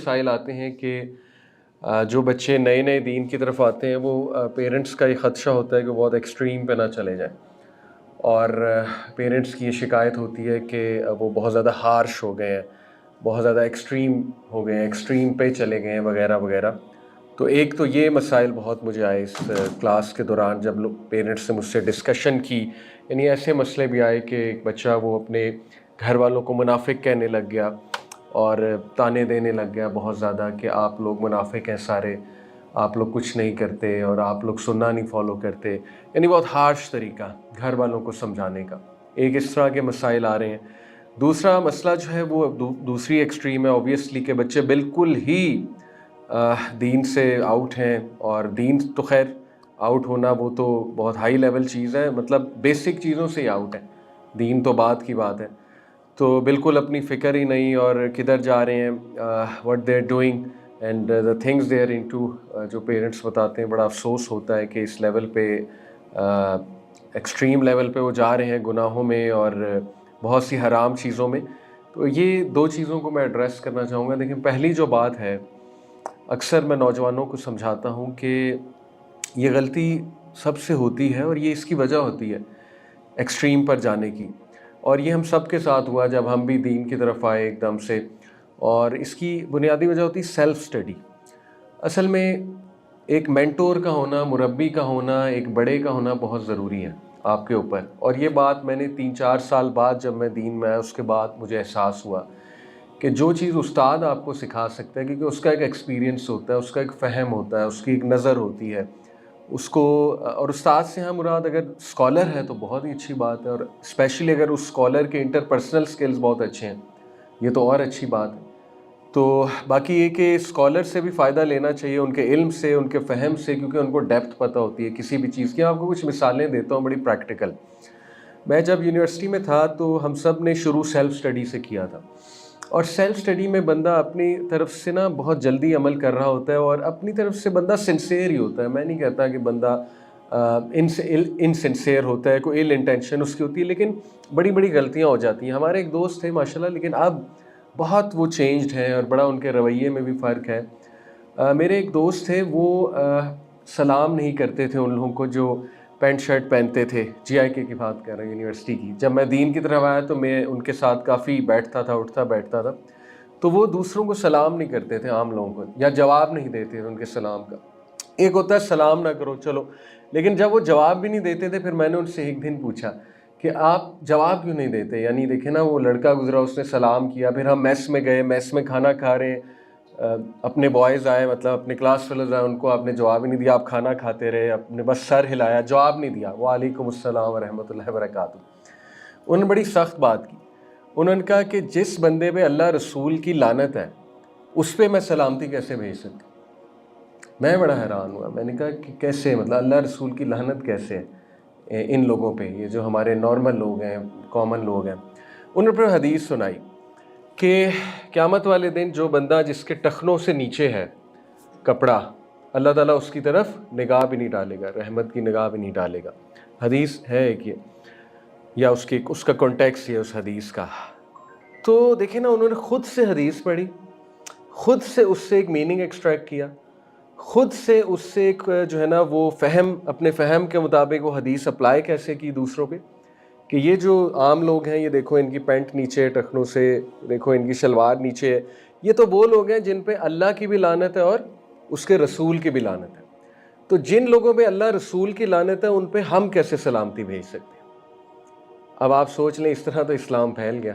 مسائل آتے ہیں کہ جو بچے نئے نئے دین کی طرف آتے ہیں وہ پیرنٹس کا یہ خدشہ ہوتا ہے کہ بہت ایکسٹریم پہ نہ چلے جائیں، اور پیرنٹس کی یہ شکایت ہوتی ہے کہ وہ بہت زیادہ ہارش ہو گئے ہیں، بہت زیادہ ایکسٹریم ہو گئے ہیں، ایکسٹریم پہ چلے گئے ہیں وغیرہ وغیرہ۔ تو ایک تو یہ مسائل بہت مجھے آئے اس کلاس کے دوران جب لوگ پیرنٹس سے مجھ سے ڈسکشن کی، یعنی ایسے مسئلے بھی آئے کہ ایک بچہ وہ اپنے گھر والوں کو منافق کہنے لگ گیا اور تانے دینے لگ گیا بہت زیادہ کہ آپ لوگ منافق ہیں سارے، آپ لوگ کچھ نہیں کرتے اور آپ لوگ سننا نہیں فالو کرتے، یعنی بہت ہارش طریقہ گھر والوں کو سمجھانے کا۔ ایک اس طرح کے مسائل آ رہے ہیں۔ دوسرا مسئلہ جو ہے وہ دوسری ایکسٹریم ہے اوبویسلی کہ بچے بالکل ہی دین سے آؤٹ ہیں، اور دین تو خیر آؤٹ ہونا وہ تو بہت ہائی لیول چیز ہے، مطلب بیسک چیزوں سے ہی آؤٹ ہے، دین تو بعد کی بات ہے۔ تو بالکل اپنی فکر ہی نہیں اور کدھر جا رہے ہیں، what they are doing and the things they are into, جو پیرنٹس بتاتے ہیں بڑا افسوس ہوتا ہے کہ اس لیول پہ ایکسٹریم لیول پہ وہ جا رہے ہیں گناہوں میں اور بہت سی حرام چیزوں میں۔ تو یہ دو چیزوں کو میں ایڈریس کرنا چاہوں گا۔ لیکن پہلی جو بات ہے، اکثر میں نوجوانوں کو سمجھاتا ہوں کہ یہ غلطی سب سے ہوتی ہے اور یہ اس کی وجہ ہوتی ہے ایکسٹریم پر جانے کی، اور یہ ہم سب کے ساتھ ہوا جب ہم بھی دین کی طرف آئے ایک دم سے، اور اس کی بنیادی وجہ ہوتی سیلف سٹڈی۔ اصل میں ایک مینٹور کا ہونا، مربی کا ہونا، ایک بڑے کا ہونا بہت ضروری ہے آپ کے اوپر، اور یہ بات میں نے 3-4 سال بعد جب میں دین میں آیا اس کے بعد مجھے احساس ہوا کہ جو چیز استاد آپ کو سکھا سکتا ہے، کیونکہ اس کا ایک ایکسپیرینس ہوتا ہے، اس کا ایک فہم ہوتا ہے، اس کی ایک نظر ہوتی ہے اس کو، اور استاد سے ہم مراد اگر اسکالر ہے تو بہت ہی اچھی بات ہے، اور اسپیشلی اگر اس اسکالر کے انٹر پرسنل سکلز بہت اچھے ہیں یہ تو اور اچھی بات ہے۔ تو باقی یہ کہ اسکالر سے بھی فائدہ لینا چاہیے، ان کے علم سے، ان کے فہم سے، کیونکہ ان کو ڈیپتھ پتہ ہوتی ہے کسی بھی چیز کی۔ آپ کو کچھ مثالیں دیتا ہوں بڑی پریکٹیکل۔ میں جب یونیورسٹی میں تھا تو ہم سب نے شروع سیلف سٹڈی سے کیا تھا، اور سیلف سٹڈی میں بندہ اپنی طرف سے نا بہت جلدی عمل کر رہا ہوتا ہے، اور اپنی طرف سے بندہ سنسیئر ہی ہوتا ہے۔ میں نہیں کہتا کہ بندہ انسنسیئر ہوتا ہے، کوئی ایل انٹینشن اس کی ہوتی ہے، لیکن بڑی بڑی غلطیاں ہو جاتی ہیں۔ ہمارے ایک دوست تھے ماشاءاللہ، لیکن اب بہت وہ چینجڈ ہیں اور بڑا ان کے رویے میں بھی فرق ہے۔ میرے ایک دوست تھے، وہ سلام نہیں کرتے تھے ان لوگوں کو جو پینٹ شرٹ پہنتے تھے، جی آئی کے کی بات کر رہے ہیں یونیورسٹی کی۔ جب میں دین کی طرف آیا تو میں ان کے ساتھ کافی بیٹھتا تھا، اٹھتا بیٹھتا تھا، تو وہ دوسروں کو سلام نہیں کرتے تھے عام لوگوں کو، یا جواب نہیں دیتے تھے ان کے سلام کا۔ ایک ہوتا ہے سلام نہ کرو چلو، لیکن جب وہ جواب بھی نہیں دیتے تھے، پھر میں نے ان سے ایک دن پوچھا کہ آپ جواب کیوں نہیں دیتے؟ یعنی دیکھیں نا، وہ لڑکا گزرا، اس نے سلام کیا، پھر ہم میس میں گئے، میس میں کھانا کھا رہے ہیں، اپنے بوائز آئے، مطلب اپنے کلاس فیلوز آئے، ان کو آپ نے جواب ہی نہیں دیا، آپ کھانا کھاتے رہے، آپ نے بس سر ہلایا، جواب نہیں دیا، وعلیکم السلام ورحمۃ اللہ وبرکاتہ۔ انہوں نے بڑی سخت بات کی، انہوں نے کہا کہ جس بندے پہ اللہ رسول کی لعنت ہے اس پہ میں سلامتی کیسے بھیج سکتا؟ میں بڑا حیران ہوا، میں نے کہا کہ کیسے، مطلب اللہ رسول کی لعنت کیسے ہے ان لوگوں پہ، یہ جو ہمارے نارمل لوگ ہیں، کامن لوگ ہیں۔ انہوں نے پھر حدیث سنائی کہ قیامت والے دن جو بندہ جس کے ٹخنوں سے نیچے ہے کپڑا، اللہ تعالیٰ اس کی طرف نگاہ بھی نہیں ڈالے گا، رحمت کی نگاہ بھی نہیں ڈالے گا۔ حدیث ہے ایک یہ، یا اس کا کانٹیکس یہ اس حدیث کا۔ تو دیکھیں نا، انہوں نے خود سے حدیث پڑھی، خود سے اس سے ایک میننگ ایکسٹریکٹ کیا، خود سے اس سے ایک جو ہے نا وہ فہم، اپنے فہم کے مطابق وہ حدیث اپلائی کیسے کی دوسروں پہ، کہ یہ جو عام لوگ ہیں، یہ دیکھو ان کی پینٹ نیچے ٹخنوں سے، دیکھو ان کی شلوار نیچے ہے، یہ تو وہ لوگ ہیں جن پہ اللہ کی بھی لعنت ہے اور اس کے رسول کی بھی لعنت ہے۔ تو جن لوگوں پہ اللہ رسول کی لعنت ہے ان پہ ہم کیسے سلامتی بھیج سکتے ہیں؟ اب آپ سوچ لیں، اس طرح تو اسلام پھیل گیا۔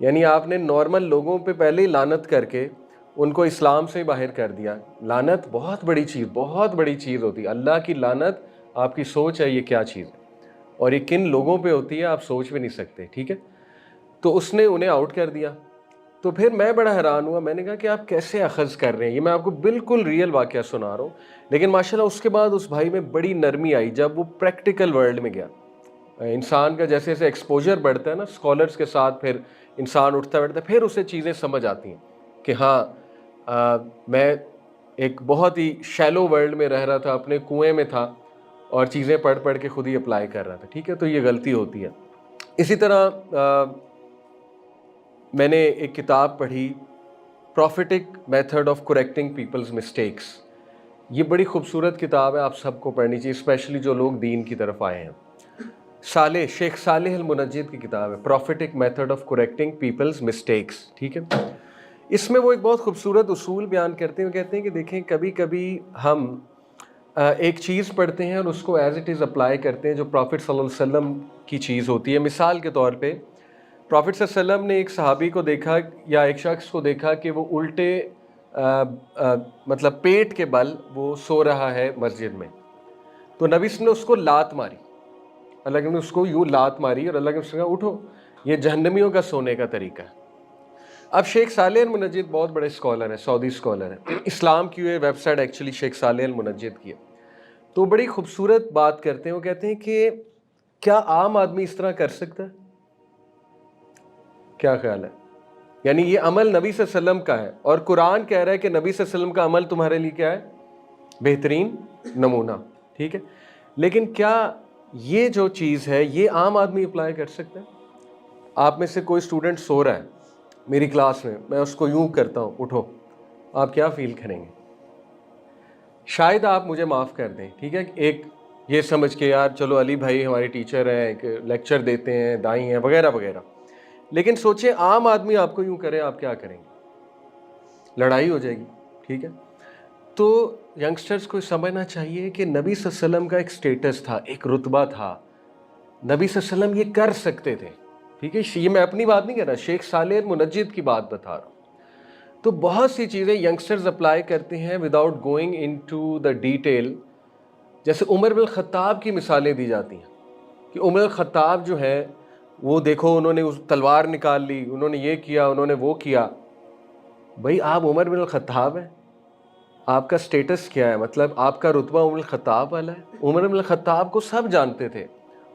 یعنی آپ نے نارمل لوگوں پہ پہلے ہی لعنت کر کے ان کو اسلام سے باہر کر دیا۔ لعنت بہت بڑی چیز، بہت بڑی چیز ہوتی ہے۔ اللہ کی لعنت، آپ کی سوچ ہے یہ کیا چیز ہے، اور یہ کن لوگوں پہ ہوتی ہے آپ سوچ بھی نہیں سکتے، ٹھیک ہے؟ تو اس نے انہیں آؤٹ کر دیا۔ تو پھر میں بڑا حیران ہوا، میں نے کہا کہ آپ کیسے اخذ کر رہے ہیں؟ یہ میں آپ کو بالکل ریئل واقعہ سنا رہا ہوں، لیکن ماشاءاللہ اس کے بعد اس بھائی میں بڑی نرمی آئی جب وہ پریکٹیکل ورلڈ میں گیا۔ انسان کا جیسے جیسے ایکسپوجر بڑھتا ہے نا اسکالرس کے ساتھ، پھر انسان اٹھتا بیٹھتا ہے، پھر اسے چیزیں سمجھ آتی ہیں کہ ہاں میں ایک بہت ہی شیلو ورلڈ میں رہ رہا تھا، اپنے کنویں میں تھا، اور چیزیں پڑھ پڑھ کے خود ہی اپلائی کر رہا تھا، ٹھیک ہے؟ تو یہ غلطی ہوتی ہے۔ اسی طرح میں نے ایک کتاب پڑھی prophetic method of correcting people's mistakes. یہ بڑی خوبصورت کتاب ہے, آپ سب کو پڑھنی چاہیے, اسپیشلی جو لوگ دین کی طرف آئے ہیں. شیخ صالح المنجد کی کتاب ہے, prophetic method of correcting people's mistakes. ٹھیک ہے, اس میں وہ ایک بہت خوبصورت اصول بیان کرتے ہیں. وہ کہتے ہیں کہ دیکھیں, کبھی کبھی ہم ایک چیز پڑھتے ہیں اور اس کو ایز اٹ از اپلائی کرتے ہیں جو پروفٹ صلی اللہ علیہ وسلم کی چیز ہوتی ہے. مثال کے طور پہ پروفٹ صلی اللہ علیہ وسلم نے ایک صحابی کو دیکھا یا ایک شخص کو دیکھا کہ وہ الٹے مطلب پیٹ کے بل وہ سو رہا ہے مسجد میں. تو نبی نے اس کو لات ماری, اللہ نے اس کو یوں لات ماری اور اللہ نے اس نے کہا اٹھو, یہ جہنمیوں کا سونے کا طریقہ ہے. اب شیخ صالح المنجد بہت بڑے اسکالر ہیں, سعودی اسکالر ہیں. اسلام کی یہ ویب سائٹ ایکچولی شیخ صالح المنجد کی ہے. تو بڑی خوبصورت بات کرتے ہیں. وہ کہتے ہیں کہ کیا عام آدمی اس طرح کر سکتا ہے؟ کیا خیال ہے؟ یعنی یہ عمل نبی صلی اللہ علیہ وسلم کا ہے اور قرآن کہہ رہا ہے کہ نبی صلی اللہ علیہ وسلم کا عمل تمہارے لیے کیا ہے؟ بہترین نمونہ. ٹھیک ہے, لیکن کیا یہ جو چیز ہے یہ عام آدمی اپلائی کر سکتا ہے؟ آپ میں سے کوئی اسٹوڈنٹ سو رہا ہے میری کلاس میں اس کو یوں کرتا ہوں اٹھو, آپ کیا فیل کریں گے؟ شاید آپ مجھے معاف کر دیں, ٹھیک ہے, ایک یہ سمجھ کے یار چلو علی بھائی ہمارے ٹیچر ہیں, ایک لیکچر دیتے ہیں, دائی ہیں وغیرہ وغیرہ. لیکن سوچیں عام آدمی آپ کو یوں کرے, آپ کیا کریں گے؟ لڑائی ہو جائے گی. ٹھیک ہے, تو ینگسٹرز کو سمجھنا چاہیے کہ نبی صلی اللہ علیہ وسلم کا ایک سٹیٹس تھا, ایک رتبہ تھا. نبی صلی اللہ علیہ وسلم یہ کر سکتے تھے. ٹھیک ہے, یہ میں اپنی بات نہیں کر رہا, شیخ صالح المنجد کی بات بتا رہا ہوں. تو بہت سی چیزیں ینگسٹرز اپلائی کرتے ہیں without going into the detail. جیسے عمر بن الخطاب کی مثالیں دی جاتی ہیں کہ عمر الخطاب جو ہے وہ دیکھو انہوں نے اس تلوار نکال لی, انہوں نے یہ کیا, انہوں نے وہ کیا. بھائی آپ عمر بن الخطاب ہیں, آپ کا سٹیٹس کیا ہے؟ مطلب آپ کا رتبہ عمر الخطاب والا ہے. عمر بن الخطاب کو سب جانتے تھے,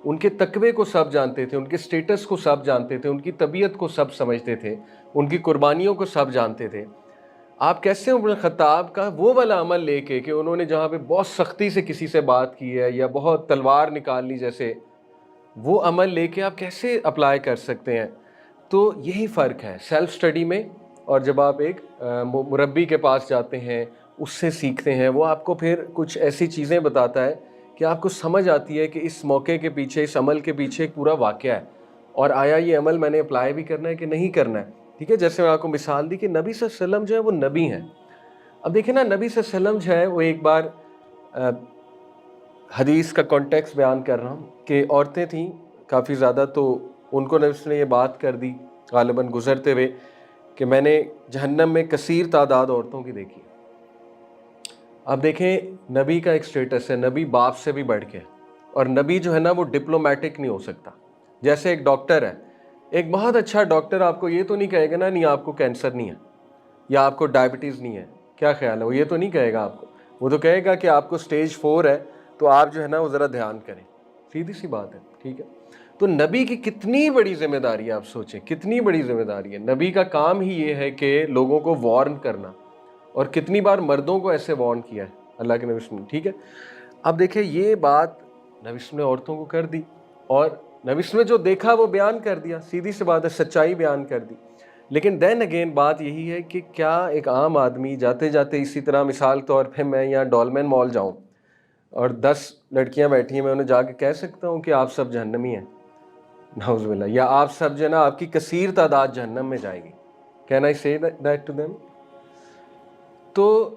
ان کے تقوی کو سب جانتے تھے, ان کے سٹیٹس کو سب جانتے تھے, ان کی طبیعت کو سب سمجھتے تھے, ان کی قربانیوں کو سب جانتے تھے. آپ کیسے عمر الخطاب کا وہ والا عمل لے کے کہ انہوں نے جہاں پہ بہت سختی سے کسی سے بات کی ہے یا بہت تلوار نکال لی جیسے, وہ عمل لے کے آپ کیسے اپلائی کر سکتے ہیں؟ تو یہی فرق ہے سیلف سٹڈی میں اور جب آپ ایک مربی کے پاس جاتے ہیں, اس سے سیکھتے ہیں. وہ آپ کو پھر کچھ ایسی چیزیں بتاتا ہے کہ آپ کو سمجھ آتی ہے کہ اس موقع کے پیچھے, اس عمل کے پیچھے ایک پورا واقعہ ہے, اور آیا یہ عمل میں نے اپلائی بھی کرنا ہے کہ نہیں کرنا ہے. ٹھیک ہے, جیسے میں آپ کو مثال دی کہ نبی صلی اللہ علیہ وسلم جو ہے وہ نبی ہیں. اب دیکھیں نا, نبی صلی اللہ علیہ وسلم جو ہے وہ ایک بار حدیث کا کانٹیکس بیان کر رہا ہوں کہ عورتیں تھیں کافی زیادہ, تو ان کو نبی نے یہ بات کر دی غالباً گزرتے ہوئے کہ میں نے جہنم میں کثیر تعداد عورتوں کی دیکھی. اب دیکھیں نبی کا ایک سٹیٹس ہے, نبی باپ سے بھی بڑھ کے, اور نبی جو ہے نا وہ ڈپلومیٹک نہیں ہو سکتا. جیسے ایک ڈاکٹر ہے, ایک بہت اچھا ڈاکٹر آپ کو یہ تو نہیں کہے گا نا نہیں آپ کو کینسر نہیں ہے یا آپ کو ڈائبٹیز نہیں ہے. کیا خیال ہے؟ وہ یہ تو نہیں کہے گا آپ کو, وہ تو کہے گا کہ آپ کو سٹیج 4 ہے تو آپ جو ہے نا وہ ذرا دھیان کریں. سیدھی سی بات ہے. ٹھیک ہے, تو نبی کی کتنی بڑی ذمہ داری ہے, آپ سوچیں کتنی بڑی ذمہ داری ہے. نبی کا کام ہی یہ ہے کہ لوگوں کو وارن کرنا, اور کتنی بار مردوں کو ایسے وارن کیا ہے اللہ کے نبی نے. ٹھیک ہے, اب دیکھیں یہ بات نبی نے عورتوں کو کر دی, اور نبی نے جو دیکھا وہ بیان کر دیا, سیدھی سی بات ہے, سچائی بیان کر دی. لیکن دین اگین بات یہی ہے کہ کیا ایک عام آدمی جاتے جاتے اسی طرح مثال طور پہ میں یہاں ڈولمین مال جاؤں اور 10 لڑکیاں بیٹھی ہیں, میں انہیں جا کے کہہ سکتا ہوں کہ آپ سب جہنمی ہیں؟ نعوذ باللہ. یا آپ سب جو ہے نا آپ کی کثیر تعداد جہنم میں جائے گی. کین آئی سے دیٹ ٹو دیم؟ تو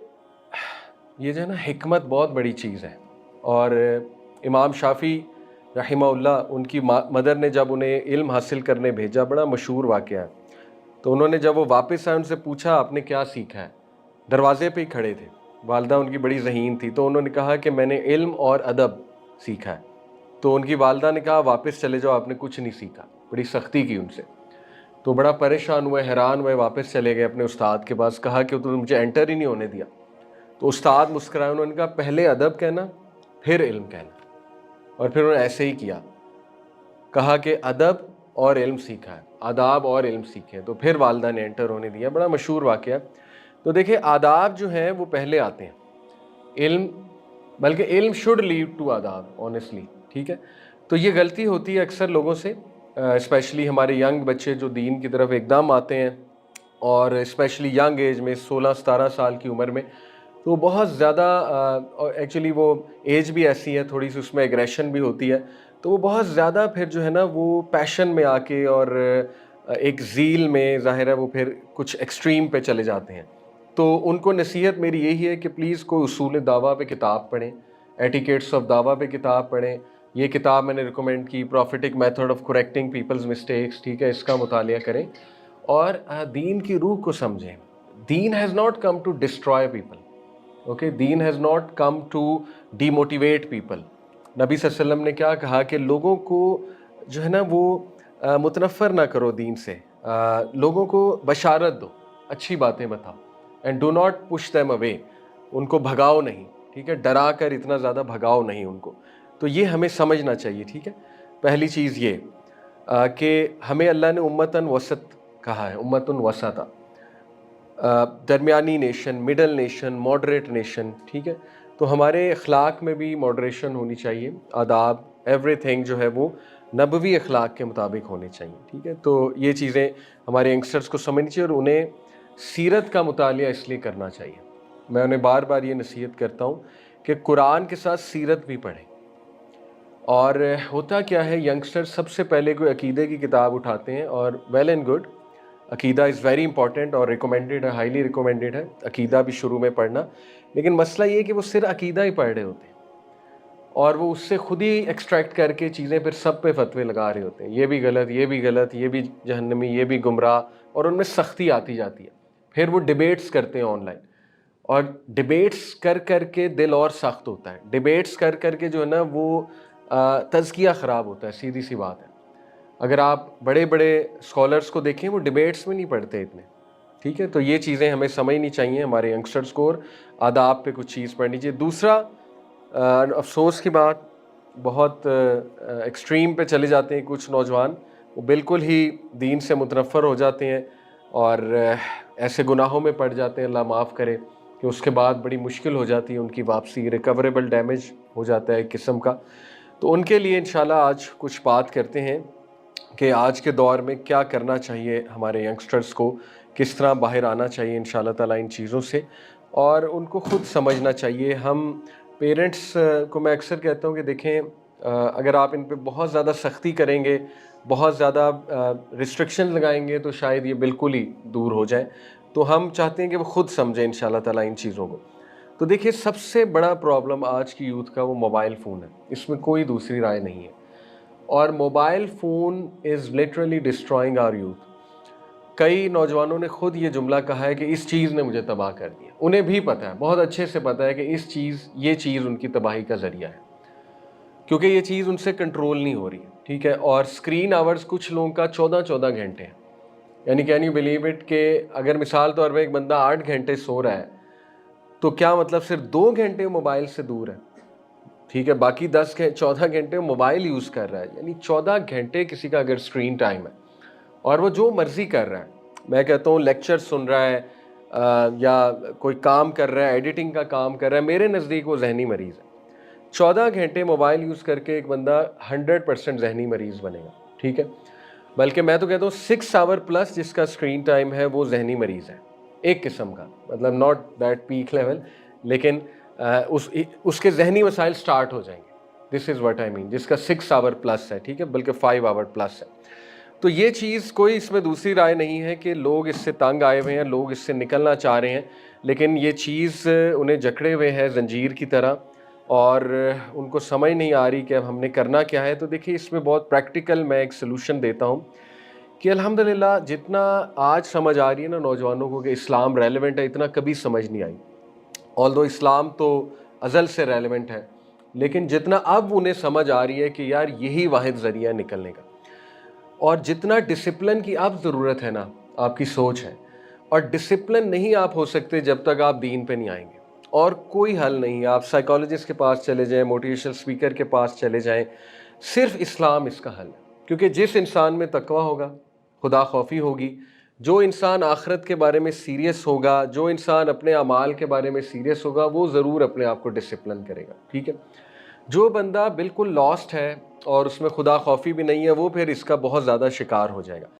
یہ جو ہے نا حکمت بہت بڑی چیز ہے. اور امام شافعی رحمہ اللہ, ان کی مدر نے جب انہیں علم حاصل کرنے بھیجا, بڑا مشہور واقعہ ہے, تو انہوں نے جب وہ واپس آئے ان سے پوچھا آپ نے کیا سیکھا ہے؟ دروازے پہ ہی کھڑے تھے, والدہ ان کی بڑی ذہین تھی, تو انہوں نے کہا کہ میں نے علم اور ادب سیکھا ہے. تو ان کی والدہ نے کہا واپس چلے جاؤ, آپ نے کچھ نہیں سیکھا. بڑی سختی کی ان سے, تو بڑا پریشان ہوئے, حیران ہوئے, واپس چلے گئے اپنے استاد کے پاس. کہا کہ تو مجھے انٹر ہی نہیں ہونے دیا. تو استاد مسکرائے, انہوں نے کہا پہلے ادب کہنا پھر علم کہنا, اور پھر انہوں نے ایسے ہی کیا, کہا کہ ادب اور علم سیکھا ہے, آداب اور علم سیکھے, تو پھر والدہ نے انٹر ہونے دیا. بڑا مشہور واقعہ. تو دیکھیں آداب جو ہیں وہ پہلے آتے ہیں, علم, بلکہ علم شوڈ لیڈ ٹو آداب آنیسٹلی. ٹھیک ہے, تو یہ غلطی ہوتی ہے اکثر لوگوں سے, اسپیشلی ہمارے ینگ بچے جو دین کی طرف ایک دم آتے ہیں اور اسپیشلی ینگ ایج میں 16-17 سال کی عمر میں، تو بہت زیادہ ایکچولی وہ ایج بھی ایسی ہے، تھوڑی سی اس میں ایگریشن بھی ہوتی ہے، تو وہ بہت زیادہ پھر جو ہے نا وہ پیشن میں آ کے اور ایک ذیل میں ظاہر ہے وہ پھر کچھ ایکسٹریم پہ چلے جاتے ہیں۔ تو ان کو نصیحت میری یہی ہے کہ پلیز کوئی اصول دعویٰ پہ کتاب پڑھیں، ایٹیکیٹس آف دعویٰ پہ کتاب پڑھیں۔ یہ کتاب میں نے ریکمینڈ کی، prophetic method of correcting people's mistakes, ٹھیک ہے، اس کا مطالعہ کریں اور دین کی روح کو سمجھیں۔ دین has not come to destroy people, okay, دین has not come to demotivate people. نبی صلی اللہ علیہ وسلم نے کیا کہا کہ لوگوں کو جو ہے نا وہ متنفر نہ کرو دین سے، لوگوں کو بشارت دو، اچھی باتیں بتاؤ، and do not push them away, ان کو بھگاؤ نہیں، ٹھیک ہے، ڈرا کر اتنا زیادہ بھگاؤ نہیں ان کو۔ تو یہ ہمیں سمجھنا چاہیے، ٹھیک ہے۔ پہلی چیز یہ کہ ہمیں اللہ نے امتاً وسط کہا ہے، امتاً وسطا، درمیانی nation, middle nation, moderate nation, ٹھیک ہے۔ تو ہمارے اخلاق میں بھی ماڈریشن ہونی چاہیے، آداب، ایوری تھنگ جو ہے وہ نبوی اخلاق کے مطابق ہونے چاہیے، ٹھیک ہے۔ تو یہ چیزیں ہمارے ینگسٹرز کو سمجھنی چاہیے اور انہیں سیرت کا مطالعہ اس لیے کرنا چاہیے۔ میں انہیں بار بار یہ نصیحت کرتا ہوں کہ قرآن کے ساتھ سیرت بھی پڑھیں۔ اور ہوتا کیا ہے، ینگسٹر سب سے پہلے کوئی عقیدے کی کتاب اٹھاتے ہیں، اور ویل اینڈ گڈ، عقیدہ از ویری امپورٹنٹ اور ریکمینڈیڈ ہے، ہائیلی ریکمینڈیڈ ہے عقیدہ بھی شروع میں پڑھنا، لیکن مسئلہ یہ ہے کہ وہ صرف عقیدہ ہی پڑھ رہے ہوتے ہیں اور وہ اس سے خود ہی ایکسٹریکٹ کر کے چیزیں پھر سب پہ فتوے لگا رہے ہوتے ہیں، یہ بھی غلط، یہ بھی غلط، یہ بھی جہنمی، یہ بھی گمراہ، اور ان میں سختی آتی جاتی ہے۔ پھر وہ ڈیبیٹس کرتے ہیں آن لائن، اور ڈیبیٹس کر کر کے دل اور سخت ہوتا ہے، ڈیبیٹس کر کر کے جو ہے نا وہ تزکیہ خراب ہوتا ہے، سیدھی سی بات ہے۔ اگر آپ بڑے بڑے اسکالرس کو دیکھیں، وہ ڈیبیٹس میں نہیں پڑھتے اتنے، ٹھیک ہے۔ تو یہ چیزیں ہمیں سمجھنی چاہیے ہمارے ینگسٹرس کو، اور آداب پہ کچھ چیز پڑھنی چاہیے۔ دوسرا، افسوس کی بات، بہت ایکسٹریم پہ چلے جاتے ہیں کچھ نوجوان، وہ بالکل ہی دین سے متنفر ہو جاتے ہیں اور ایسے گناہوں میں پڑ جاتے ہیں، اللہ معاف کرے، کہ اس کے بعد بڑی مشکل ہو جاتی ہے ان کی واپسی، ریکوریبل ڈیمیج ہو جاتا ہے ایک قسم کا۔ تو ان کے لیے انشاءاللہ آج کچھ بات کرتے ہیں کہ آج کے دور میں کیا کرنا چاہیے ہمارے ینگسٹرز کو، کس طرح باہر آنا چاہیے انشاءاللہ تعالیٰ ان چیزوں سے، اور ان کو خود سمجھنا چاہیے۔ ہم پیرنٹس کو میں اکثر کہتا ہوں کہ دیکھیں، اگر آپ ان پہ بہت زیادہ سختی کریں گے، بہت زیادہ ریسٹرکشن لگائیں گے، تو شاید یہ بالکل ہی دور ہو جائیں۔ تو ہم چاہتے ہیں کہ وہ خود سمجھیں انشاءاللہ تعالیٰ ان چیزوں کو۔ تو دیکھیے، سب سے بڑا پرابلم آج کی یوتھ کا وہ موبائل فون ہے، اس میں کوئی دوسری رائے نہیں ہے، اور mobile phone is literally destroying our youth. کئی نوجوانوں نے خود یہ جملہ کہا ہے کہ اس چیز نے مجھے تباہ کر دیا۔ انہیں بھی پتہ ہے، بہت اچھے سے پتہ ہے کہ یہ چیز ان کی تباہی کا ذریعہ ہے، کیونکہ یہ چیز ان سے کنٹرول نہیں ہو رہی ہے، ٹھیک ہے۔ اور اسکرین آورز کچھ لوگوں کا 14 گھنٹے ہیں، یعنی کین یو بلیو اٹ کہ اگر مثال طور پہ ایک بندہ 8 گھنٹے سو رہا ہے، تو کیا مطلب صرف 2 گھنٹے موبائل سے دور ہے، ٹھیک ہے، باقی 14 گھنٹے موبائل یوز کر رہا ہے، یعنی 14 گھنٹے کسی کا اگر اسکرین ٹائم ہے، اور وہ جو مرضی کر رہا ہے، میں کہتا ہوں لیکچر سن رہا ہے یا کوئی کام کر رہا ہے، ایڈیٹنگ کا کام کر رہا ہے، میرے نزدیک وہ ذہنی مریض ہے۔ 14 گھنٹے موبائل یوز کر کے ایک بندہ 100% ذہنی مریض بنے گا، ٹھیک ہے۔ بلکہ میں تو کہتا ہوں 6 آور پلس جس کا اسکرین ٹائم ہے وہ ذہنی مریض ہے، ایک قسم کا، مطلب ناٹ دیٹ پیک لیول، لیکن اس کے ذہنی مسائل سٹارٹ ہو جائیں گے، دس از واٹ آئی مین، جس کا 6 آور پلس ہے، ٹھیک ہے، بلکہ 5 آور پلس ہے۔ تو یہ چیز، کوئی اس میں دوسری رائے نہیں ہے کہ لوگ اس سے تنگ آئے ہوئے ہیں، لوگ اس سے نکلنا چاہ رہے ہیں، لیکن یہ چیز انہیں جکڑے ہوئے ہے زنجیر کی طرح، اور ان کو سمجھ نہیں آ رہی کہ اب ہم نے کرنا کیا ہے۔ تو دیکھیے، اس میں بہت پریکٹیکل میں ایک سلوشن دیتا ہوں کہ الحمدللہ جتنا آج سمجھ آ رہی ہے نا نوجوانوں کو کہ اسلام ریلیونٹ ہے، اتنا کبھی سمجھ نہیں آئی، آلدو اسلام تو ازل سے ریلیونٹ ہے، لیکن جتنا اب انہیں سمجھ آ رہی ہے کہ یار یہی واحد ذریعہ ہے نکلنے کا، اور جتنا ڈسپلن کی اب ضرورت ہے نا، آپ کی سوچ ہے، اور ڈسپلن نہیں آپ ہو سکتے جب تک آپ دین پہ نہیں آئیں گے، اور کوئی حل نہیں۔ آپ سائیکالوجسٹ کے پاس چلے جائیں، موٹیویشنل اسپیکر کے پاس چلے جائیں، صرف اسلام اس کا حل ہے، کیونکہ جس انسان میں تقویٰ ہوگا، خدا خوفی ہوگی، جو انسان آخرت کے بارے میں سیریس ہوگا، جو انسان اپنے اعمال کے بارے میں سیریس ہوگا، وہ ضرور اپنے آپ کو ڈسپلن کرے گا، ٹھیک ہے۔ جو بندہ بالکل لاسٹ ہے اور اس میں خدا خوفی بھی نہیں ہے، وہ پھر اس کا بہت زیادہ شکار ہو جائے گا۔